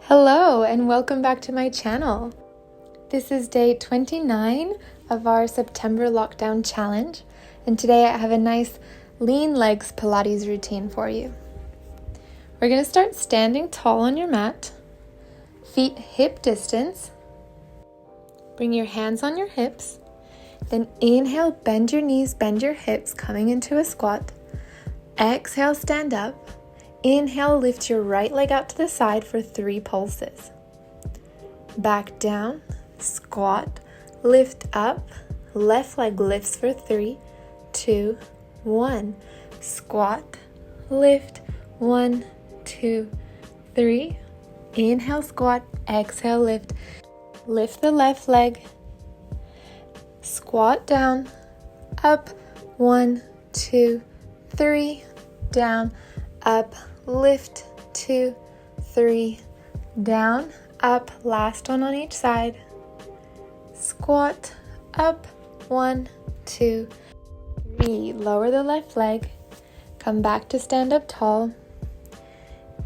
Hello and welcome back to my channel. This is day 29 of our September lockdown challenge, and today I have a nice lean legs Pilates routine for you. We're going to start standing tall on your mat, feet hip distance. Bring your hands on your hips, then inhale, bend your knees, bend your hips, coming into a squat. Exhale, stand up. Inhale, lift your right leg out to the side for 3 pulses. Back down, squat, lift up, left leg lifts for 3, 2, 1. Squat, lift, 1, 2, 3. Inhale, squat, exhale, lift. Lift the left leg, squat down, up, 1, 2, 3, down, up, lift, 2, 3, down, up, last one on each side, squat, up, 1, 2, 3, lower the left leg, come back to stand up tall,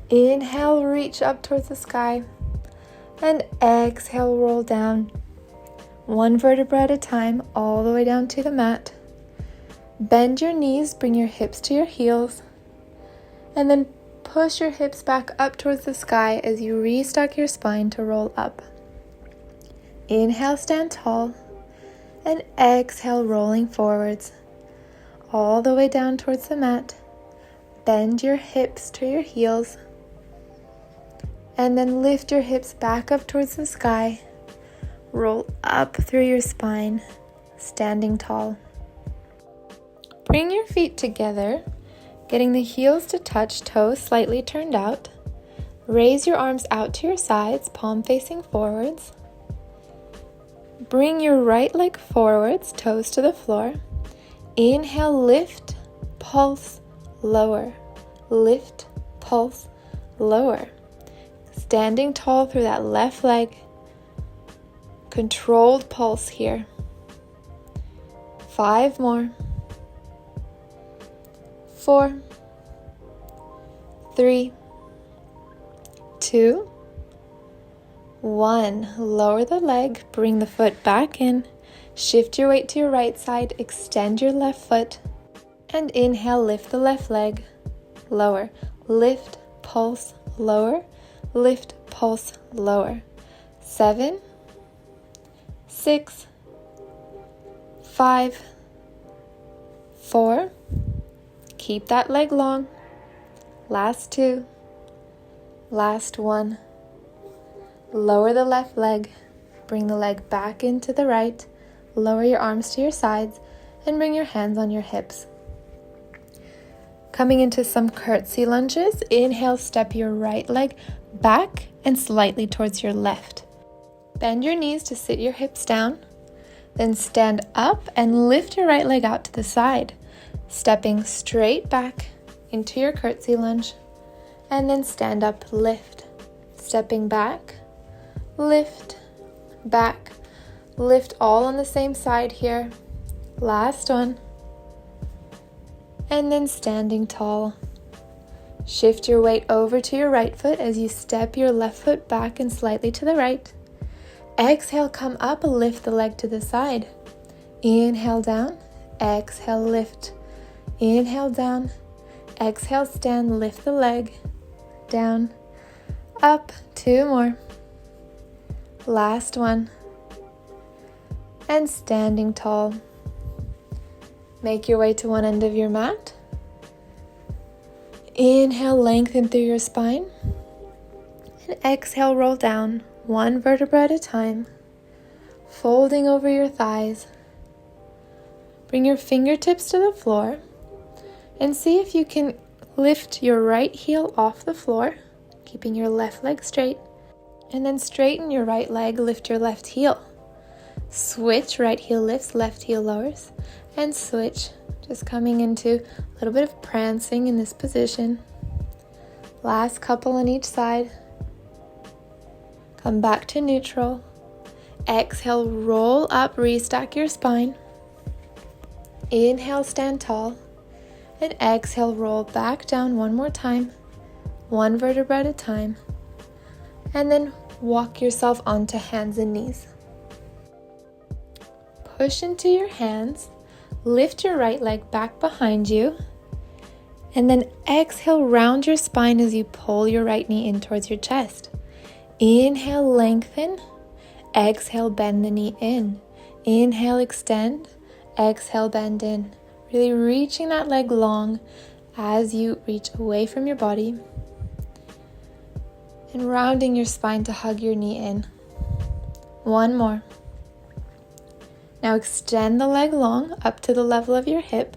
inhale, reach up towards the sky, and exhale, roll down, 1 vertebra at a time, all the way down to the mat. Bend your knees, bring your hips to your heels, and then push your hips back up towards the sky as you restock your spine to roll up. Inhale, stand tall, and exhale, rolling forwards, all the way down towards the mat. Bend your hips to your heels, and then lift your hips back up towards the sky. Roll up through your spine, standing tall. Bring your feet together, getting the heels to touch, toes slightly turned out. Raise your arms out to your sides, palm facing forwards. Bring your right leg forwards, toes to the floor. Inhale, lift, pulse, lower. Lift, pulse, lower. Standing tall through that left leg. Controlled pulse here. 5 more. 4, 3, 2, 1. Lower the leg, bring the foot back in, shift your weight to your right side, extend your left foot, and inhale, lift the left leg, lower, lift, pulse, lower, lift, pulse, lower. 7, 6, 5, 4, keep that leg long. Last 2. Last 1. Lower the left leg. Bring the leg back into the right. Lower your arms to your sides and bring your hands on your hips. Coming into some curtsy lunges. Inhale, step your right leg back and slightly towards your left. Bend your knees to sit your hips down. Then stand up and lift your right leg out to the side. Stepping straight back into your curtsy lunge, and then stand up, lift. Stepping back, lift, back, lift all on the same side here. Last one. And then standing tall. Shift your weight over to your right foot as you step your left foot back and slightly to the right. Exhale, come up, lift the leg to the side. Inhale down, exhale, lift. Inhale down, exhale, stand, lift the leg, down, up, 2 more, last one, and standing tall. Make your way to one end of your mat. Inhale, lengthen through your spine, and exhale, roll down, 1 vertebra at a time, folding over your thighs. Bring your fingertips to the floor. And see if you can lift your right heel off the floor, keeping your left leg straight. And then straighten your right leg, lift your left heel. Switch, right heel lifts, left heel lowers. And switch, just coming into a little bit of prancing in this position. Last couple on each side. Come back to neutral. Exhale, roll up, restack your spine. Inhale, stand tall. And exhale, roll back down one more time, 1 vertebra at a time. And then walk yourself onto hands and knees. Push into your hands, lift your right leg back behind you, and then exhale, round your spine as you pull your right knee in towards your chest. Inhale, lengthen. Exhale, bend the knee in. Inhale, extend. Exhale, bend in. Really reaching that leg long as you reach away from your body. And rounding your spine to hug your knee in. One more. Now extend the leg long up to the level of your hip,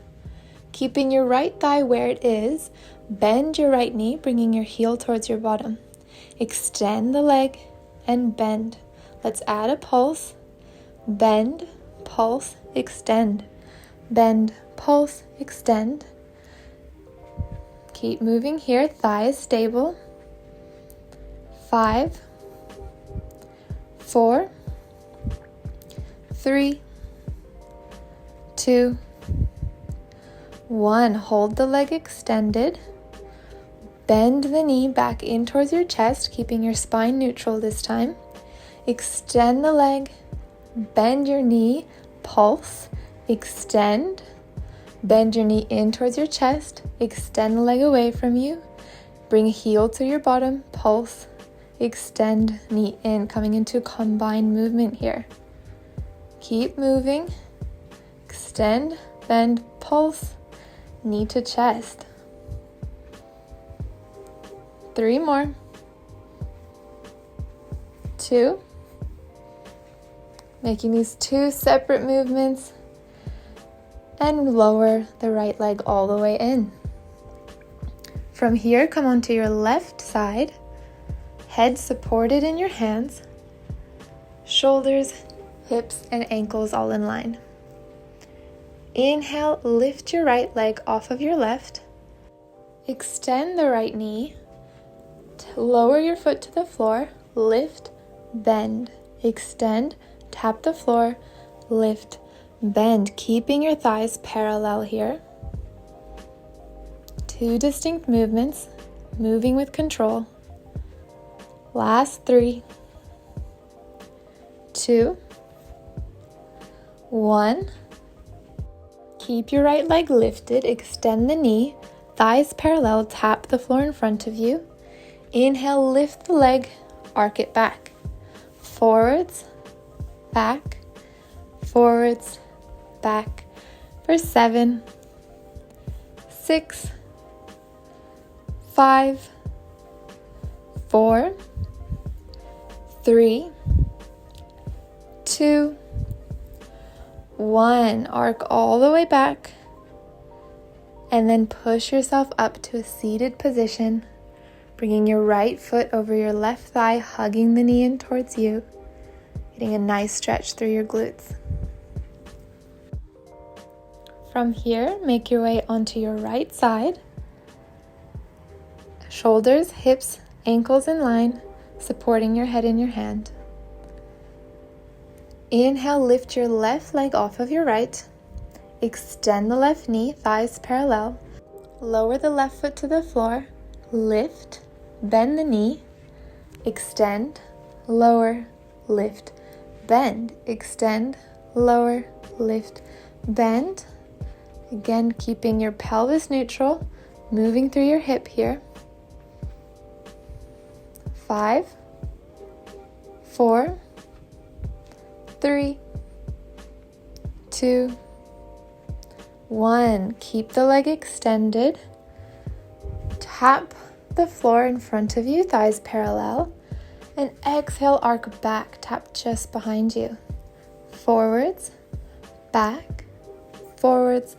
keeping your right thigh where it is. Bend your right knee, bringing your heel towards your bottom. Extend the leg and bend. Let's add a pulse. Bend, pulse, extend. Bend, pulse, extend. Keep moving here, thighs stable. 5, 4, 3, 2, 1. Hold the leg extended. Bend the knee back in towards your chest, keeping your spine neutral this time. Extend the leg, bend your knee, pulse, extend. Bend your knee in towards your chest, extend the leg away from you. Bring heel to your bottom, pulse, extend, knee in, coming into a combined movement here. Keep moving. Extend, bend, pulse, knee to chest. 3 more. 2. Making these 2 separate movements. And lower the right leg all the way in. From here, come onto your left side. Head supported in your hands. Shoulders, hips, and ankles all in line. Inhale, lift your right leg off of your left. Extend the right knee. Lower your foot to the floor. Lift, bend, extend, tap the floor, lift, bend, keeping your thighs parallel here. 2 distinct movements, moving with control. Last 3, 2, 1. Keep your right leg lifted, extend the knee, thighs parallel, tap the floor in front of you. Inhale, lift the leg, arc it back. Forwards, back, forwards, back. For 7, 6, 5, 4, 3, 2, 1. Arc all the way back. And then push yourself up to a seated position, bringing your right foot over your left thigh, hugging the knee in towards you, getting a nice stretch through your glutes. From here, make your way onto your right side. Shoulders, hips, ankles in line, supporting your head in your hand. Inhale, lift your left leg off of your right. Extend the left knee, thighs parallel. Lower the left foot to the floor. Lift, bend the knee. Extend, lower, lift, bend. Extend, lower, lift, bend. Again, keeping your pelvis neutral, moving through your hip here. 5, 4, 3, 2, 1. Keep the leg extended. Tap the floor in front of you, thighs parallel. And exhale, arc back, tap just behind you. Forwards, back, forwards,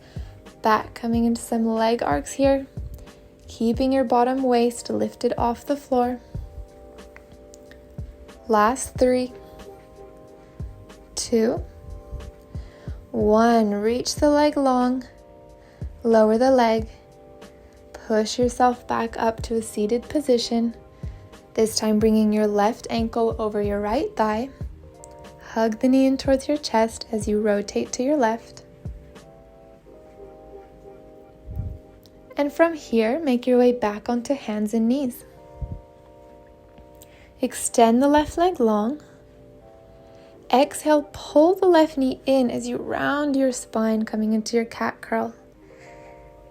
back. Coming into some leg arcs here. Keeping your bottom waist lifted off the floor. Last 3, 2, 1. Reach the leg long, lower the leg, push yourself back up to a seated position, this time bringing your left ankle over your right thigh. Hug the knee in towards your chest as you rotate to your left. And from here, make your way back onto hands and knees. Extend the left leg long. Exhale, pull the left knee in as you round your spine, coming into your cat curl.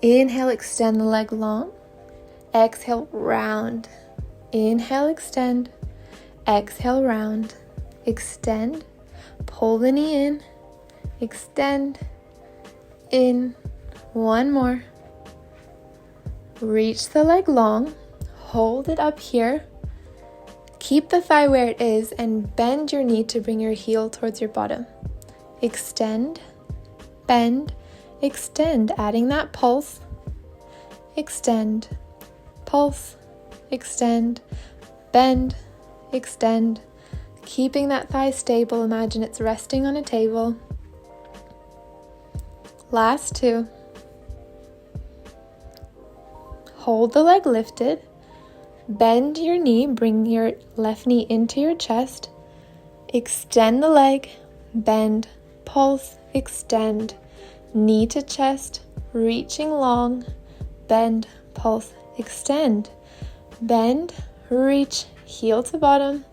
Inhale, extend the leg long. Exhale, round. Inhale, extend. Exhale, round. Extend. Pull the knee in. Extend. In. One more. Reach the leg long. Hold it up here. Keep the thigh where it is and bend your knee to bring your heel towards your bottom. Extend, bend, extend, adding that pulse. Extend, pulse, extend, bend, extend. Keeping that thigh stable, imagine it's resting on a table. Last two. Hold the leg lifted. Bend your knee, bring your left knee into your chest. Extend the leg, bend, pulse, extend. Knee to chest, reaching long, bend, pulse, extend. Bend, reach, heel to bottom.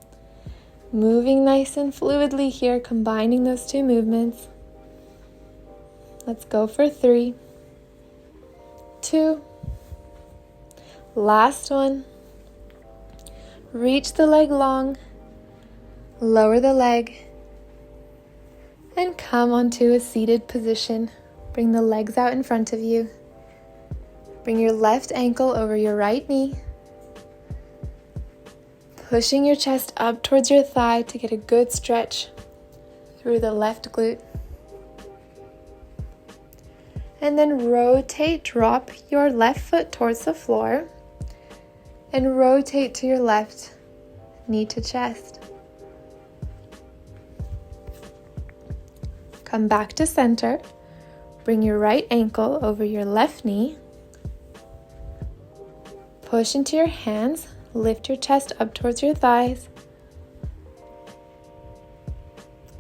Moving nice and fluidly here, combining those two movements. Let's go for 3, 2, last one. Reach the leg long, lower the leg, and come onto a seated position. Bring the legs out in front of you. Bring your left ankle over your right knee, pushing your chest up towards your thigh to get a good stretch through the left glute. And then rotate, drop your left foot towards the floor. And rotate to your left, knee to chest. Come back to center. Bring your right ankle over your left knee. Push into your hands. Lift your chest up towards your thighs.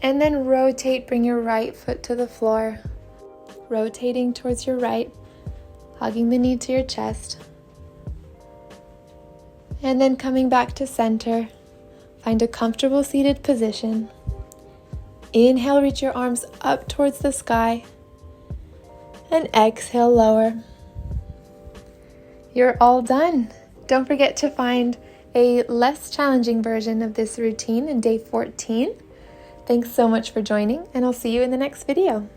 And then rotate, bring your right foot to the floor. Rotating towards your right, hugging the knee to your chest. And then coming back to center, find a comfortable seated position. Inhale, reach your arms up towards the sky. And exhale, lower. You're all done. Don't forget to find a less challenging version of this routine in day 14. Thanks so much for joining, and I'll see you in the next video.